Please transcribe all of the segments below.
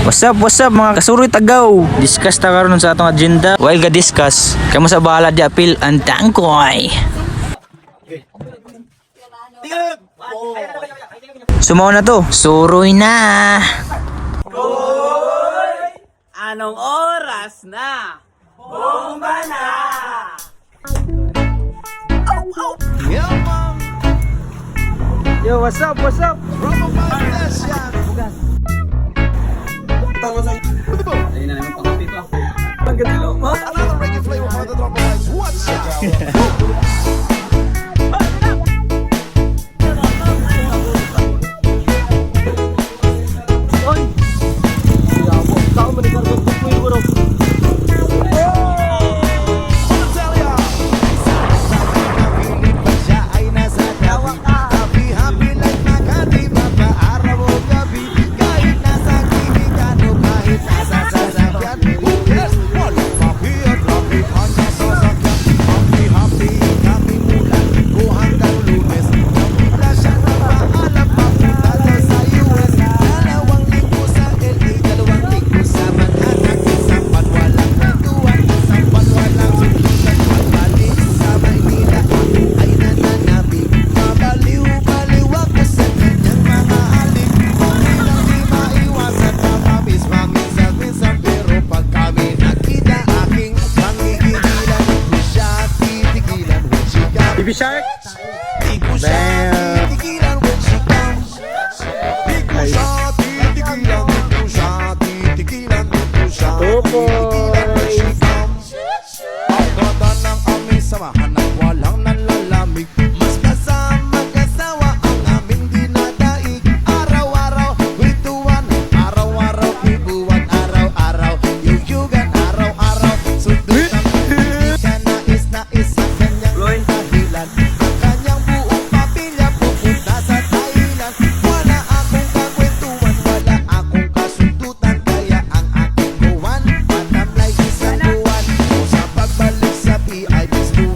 What's up mga kasuroy tagaw. Discuss ta karon sa atong agenda. While ga discuss, kamo sa bahala di apil ang tangkoy. Sumaw na to. Suroy na. Anong oras na? Bomba na! Yo, what's up? Ayun na naman pang pito. Another reggae flavor for the drop of ice. What's up? Baby Shark. Samahan ng walang nanlalamig. Mas kasama kasawa ang aming dinadaig. Araw-araw, kwentuhan. Araw-araw, kibuan. Araw-araw, yuyugan. Araw-araw, sundutan. Hindi ka nais sa kanyang dahilan. Ang kanyang buong pamilya pupunta sa Thailand. Wala akong kakwentuhan, wala akong kasundutan. Kaya ang aking buwan, matamlay isang buwan. O sa pagbalik sa PI,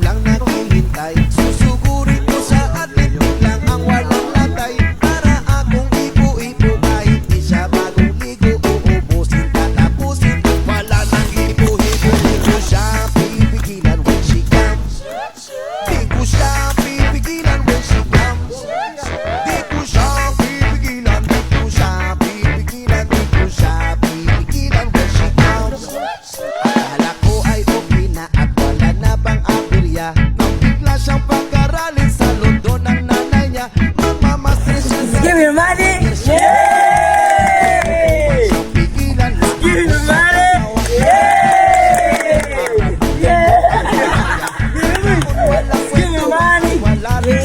lang naghihintay. Susugurin ko sa atin lang ang walang latay. Para akong ipo-ipo kahit di siya bagong ligo. Uubusin, tatapusin, wala nang ipo-ipo. Di ko siya pipigilan when she comes. Di ko siya pipigilan when she comes. Di ko siya pipigilan. Di ko siya pipigilan. Di ko siya pipigilan when she comes. Akala ko ay okay na at wala na bang aperya. Nang bigla siyang pag-aralin sa London ng nanay niya. Magmamastress siya sa Give me your money! Yay! pigilan. Give me your money! Yay! Yeah! Walang Give me your money! wala rin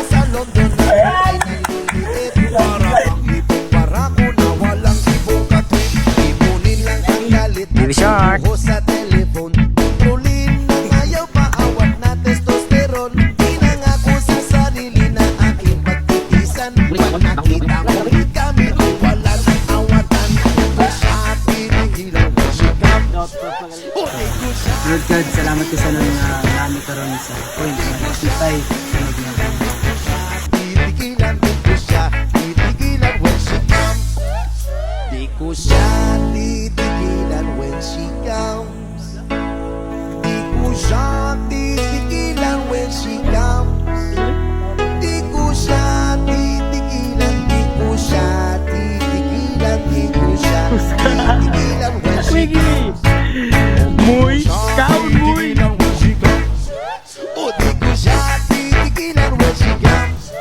sa London na ay nililiit. Para ang ibong barako na walang ibong katwid. Ipunin lang ang galit Baby Shark. buhos sa telephone. Kontrolin ng ayaw paawat na testosterone. Pinangako sa sarili na aking pagtitisan. Pag nakita ko kami ay wala ng awatan. Ito siya pinigilan ko siya kam. Good God, salamat ko sa nang nami karon sa point na nakitay sa naging Titigilan, di ko siya titigilan when she comes. Di ko siya titigilan when she comes. Di ko siya titigilan when she comes. Di ko siya titigilan, di ko siya titigilan, di ko siya titigilan when she comes. Muy Titigilan when she comes. Oh, di ko siya titigilan when she comes.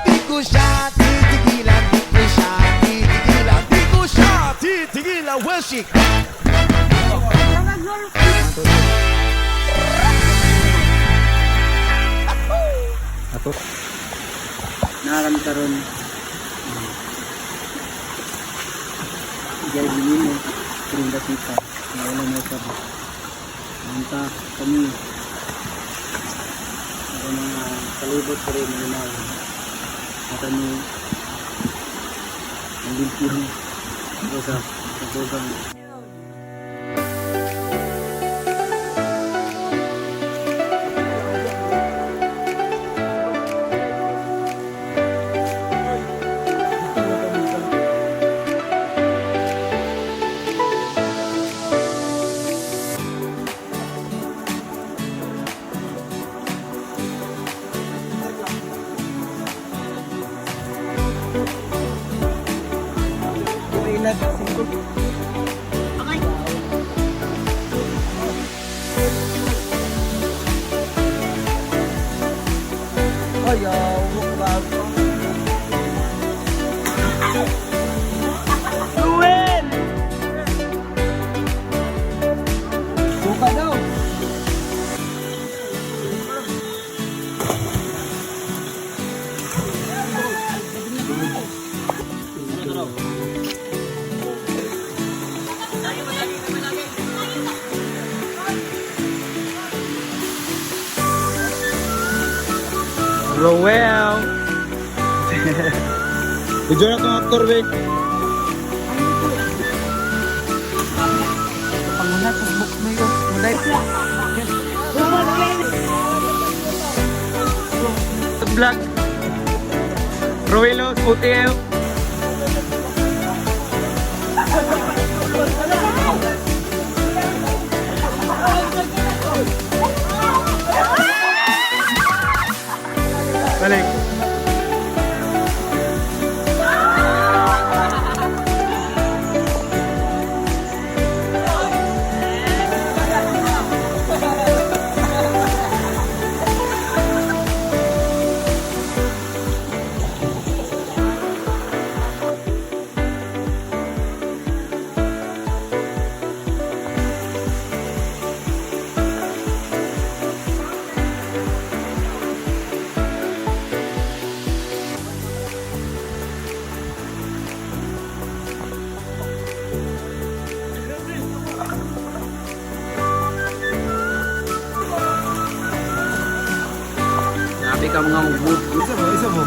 Di ko siya titigilan, di ko siya titigilan, di ko siya titigilan when she comes. Ato. Nakarami karon. Gaya din mo. Kurinda kita. Wala mo pa. Manta kami. Ako mga kalibot ko rin na ako ni ang limpyo. Ako sa pagkugang. Rowell. Video na itong aktor, be. Pangunat sa book mo yun. Mulay. Vlog. Rowello, Sputio. Balik. Sabi ka mga ubod. Isa mo.